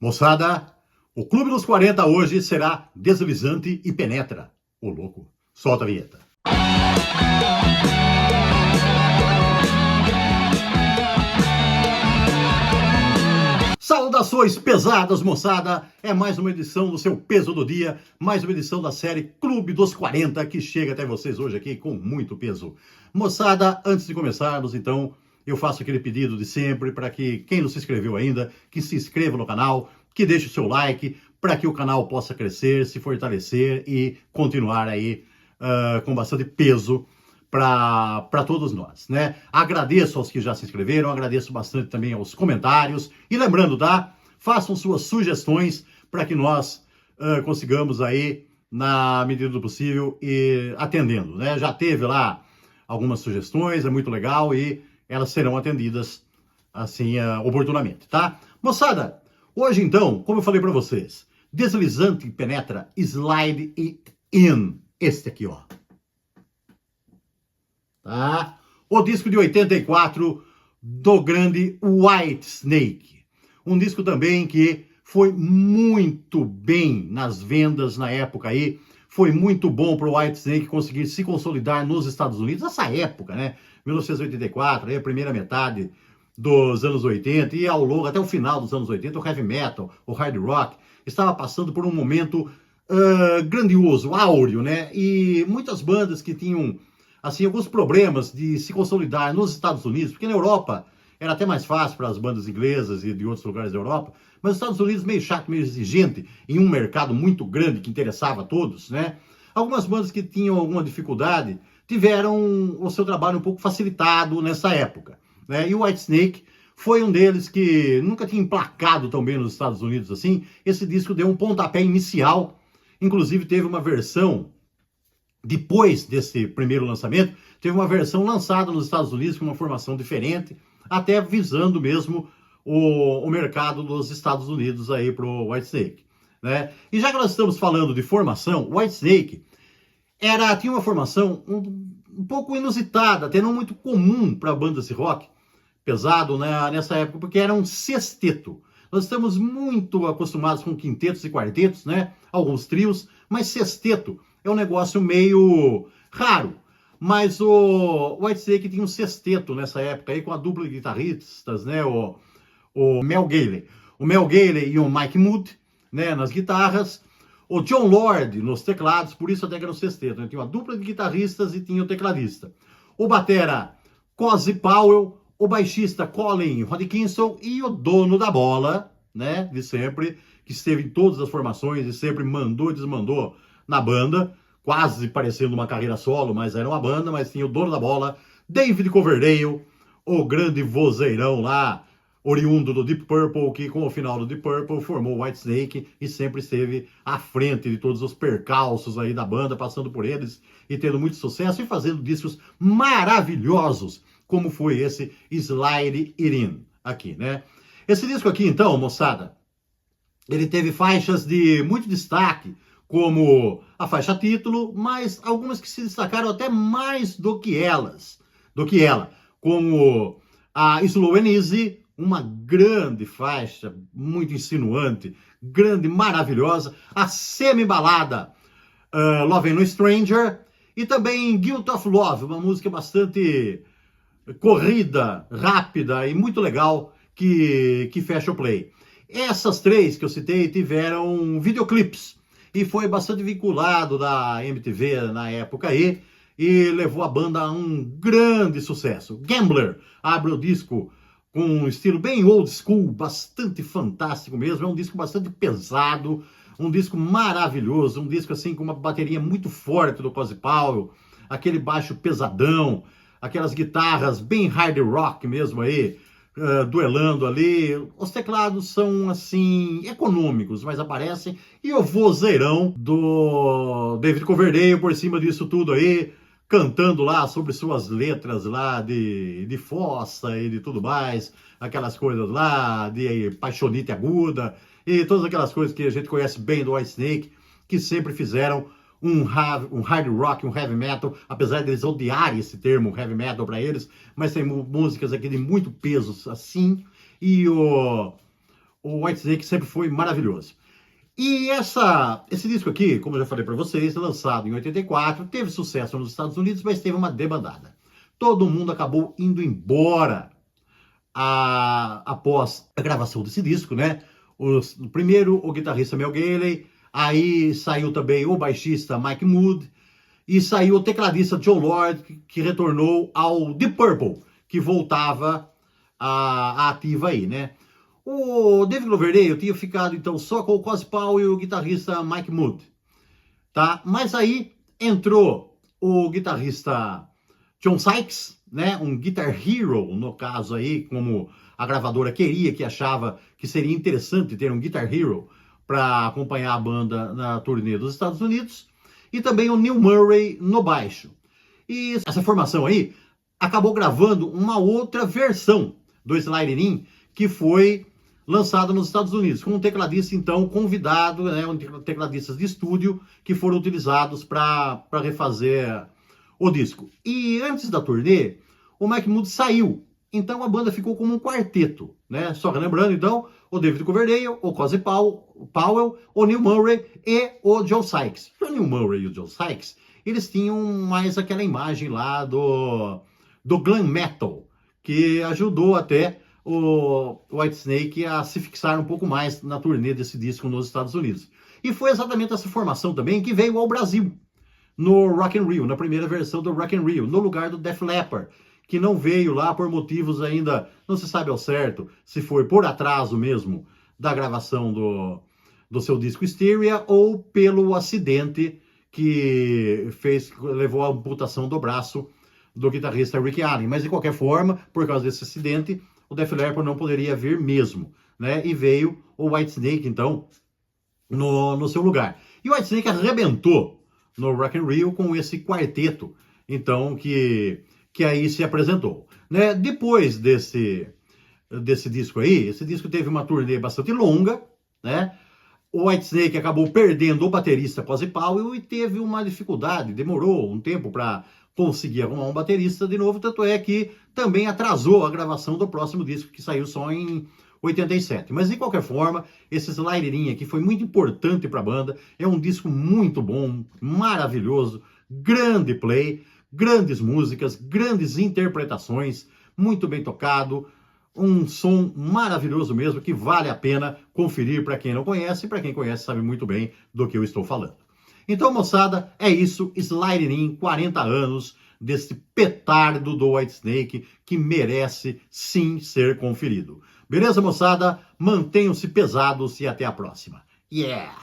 Moçada, o Clube dos 40 hoje será deslizante e penetra. Ô louco, solta a vinheta. Saudações pesadas, moçada! É mais uma edição do seu Peso do Dia, mais uma edição da série Clube dos 40 que chega até vocês hoje aqui com muito peso. Moçada, antes de começarmos, então, eu faço aquele pedido de sempre para que quem não se inscreveu ainda, que se inscreva no canal, que deixe o seu like, para que o canal possa crescer, se fortalecer e continuar aí com bastante peso para todos nós, né? Agradeço aos que já se inscreveram, agradeço bastante também aos comentários. E lembrando, tá? Façam suas sugestões para que nós consigamos aí, na medida do possível, ir atendendo, né? Já teve lá algumas sugestões, é muito legal e elas serão atendidas, assim, oportunamente, tá? Moçada, hoje então, como eu falei para vocês, deslizante penetra, slide it in. Este aqui, ó. Tá? O disco de 84 do grande Whitesnake. Um disco também que foi muito bem nas vendas na época aí. Foi muito bom para o Whitesnake conseguir se consolidar nos Estados Unidos. Nessa época, né? 1984, aí a primeira metade dos anos 80 e ao longo, até o final dos anos 80, o heavy metal, o hard rock, estava passando por um momento grandioso, áureo, né? E muitas bandas que tinham assim, alguns problemas de se consolidar nos Estados Unidos, porque na Europa era até mais fácil para as bandas inglesas e de outros lugares da Europa, mas os Estados Unidos meio chato, meio exigente, em um mercado muito grande que interessava a todos, né? Algumas bandas que tinham alguma dificuldade tiveram o seu trabalho um pouco facilitado nessa época, né? E o Whitesnake foi um deles que nunca tinha emplacado tão bem nos Estados Unidos assim. Esse disco deu um pontapé inicial, inclusive teve uma versão. Depois desse primeiro lançamento, teve uma versão lançada nos Estados Unidos com uma formação diferente, até visando mesmo o mercado dos Estados Unidos aí para o Whitesnake, né? E já que nós estamos falando de formação, o Whitesnake tinha uma formação um pouco inusitada, até não muito comum para bandas de rock pesado, né, nessa época, porque era um sexteto. Nós estamos muito acostumados com quintetos e quartetos, né? Alguns trios, mas sexteto é um negócio meio raro. Mas o Whitesnake tinha um sexteto nessa época aí, com a dupla de guitarristas, né? O Mel Galley. O Mel Galley e o Mike Moody, né? Nas guitarras. O John Lord nos teclados, por isso até que era um sexteto, né? Tinha uma dupla de guitarristas e tinha o tecladista. O batera, Cozy Powell. O baixista Colin Hodgkinson e o dono da bola, né? De sempre, que esteve em todas as formações e sempre mandou e desmandou na banda, quase parecendo uma carreira solo, mas era uma banda, mas tinha o dono da bola, David Coverdale, o grande vozeirão lá, oriundo do Deep Purple, que com o final do Deep Purple formou o Whitesnake e sempre esteve à frente de todos os percalços aí da banda, passando por eles e tendo muito sucesso e fazendo discos maravilhosos, como foi esse Slide It In aqui, né? Esse disco aqui, então, moçada, ele teve faixas de muito destaque, como a faixa título, mas algumas que se destacaram até mais do que ela, como a Slow and Easy, uma grande faixa, muito insinuante, grande, maravilhosa, a semi-balada Love Ain't No Stranger, e também Guilt of Love, uma música bastante corrida, rápida e muito legal, que fecha o play. Essas três que eu citei tiveram videoclipes, e foi bastante vinculado da MTV na época aí, e levou a banda a um grande sucesso. Gambler abre o disco com um estilo bem old school, bastante fantástico mesmo, é um disco bastante pesado, um disco maravilhoso, um disco assim com uma bateria muito forte do Cozy Powell, aquele baixo pesadão, aquelas guitarras bem hard rock mesmo aí, duelando ali. Os teclados são, assim, econômicos, mas aparecem. E o vozeirão do David Coverdale por cima disso tudo aí, cantando lá sobre suas letras lá de fossa e de tudo mais, aquelas coisas lá de paixonite aguda e todas aquelas coisas que a gente conhece bem do Whitesnake, que sempre fizeram um hard rock, um heavy metal, apesar deles odiarem esse termo heavy metal para eles, mas tem músicas aqui de muito peso assim, e o o Whitesnake sempre foi maravilhoso. E esse disco aqui, como eu já falei para vocês, lançado em 84, teve sucesso nos Estados Unidos, mas teve uma debandada. Todo mundo acabou indo embora após a gravação desse disco, né? Primeiro o guitarrista Mel Galley, aí saiu também o baixista Mike Mood, e saiu o tecladista Joe Lord, que retornou ao Deep Purple, que voltava à ativa aí, né? O David Coverdale tinha ficado então só com o Cozy Powell e o guitarrista Mike Mood, tá? Mas aí entrou o guitarrista John Sykes, né? Um Guitar Hero, no caso aí, como a gravadora queria, que achava que seria interessante ter um Guitar Hero para acompanhar a banda na turnê dos Estados Unidos, e também o Neil Murray no baixo. E essa formação aí acabou gravando uma outra versão do Slide It In, que foi lançada nos Estados Unidos, com um tecladista então convidado, né, tecladistas de estúdio que foram utilizados para refazer o disco. E antes da turnê, o Mike Mood saiu, então a banda ficou como um quarteto, né? Só lembrando então, o David Coverdale, o Cozy Powell, o Neil Murray e o Joe Sykes. O Neil Murray e o Joe Sykes, eles tinham mais aquela imagem lá do glam metal, que ajudou até o Whitesnake a se fixar um pouco mais na turnê desse disco nos Estados Unidos. E foi exatamente essa formação também que veio ao Brasil, no Rock in Rio, na primeira versão do Rock in Rio, no lugar do Def Leppard, que não veio lá por motivos ainda, não se sabe ao certo, se foi por atraso mesmo da gravação do seu disco Hysteria ou pelo acidente que levou à amputação do braço do guitarrista Rick Allen. Mas de qualquer forma, por causa desse acidente, o Def Leppard não poderia vir mesmo, né? E veio o Whitesnake, então, no seu lugar. E o Whitesnake arrebentou no Rock in Rio com esse quarteto, então, que aí se apresentou, né? Depois desse disco aí, esse disco teve uma turnê bastante longa, né? O Whitesnake acabou perdendo o baterista Cozy Powell e teve uma dificuldade, demorou um tempo para conseguir arrumar um baterista de novo, tanto é que também atrasou a gravação do próximo disco, que saiu só em 87. Mas de qualquer forma, esse Slide It In aqui foi muito importante para a banda, é um disco muito bom, maravilhoso, grande play, grandes músicas, grandes interpretações, muito bem tocado, um som maravilhoso mesmo, que vale a pena conferir para quem não conhece, e para quem conhece sabe muito bem do que eu estou falando. Então, moçada, é isso, Slide It In, 40 anos desse petardo do Whitesnake, que merece sim ser conferido. Beleza, moçada? Mantenham-se pesados e até a próxima. Yeah!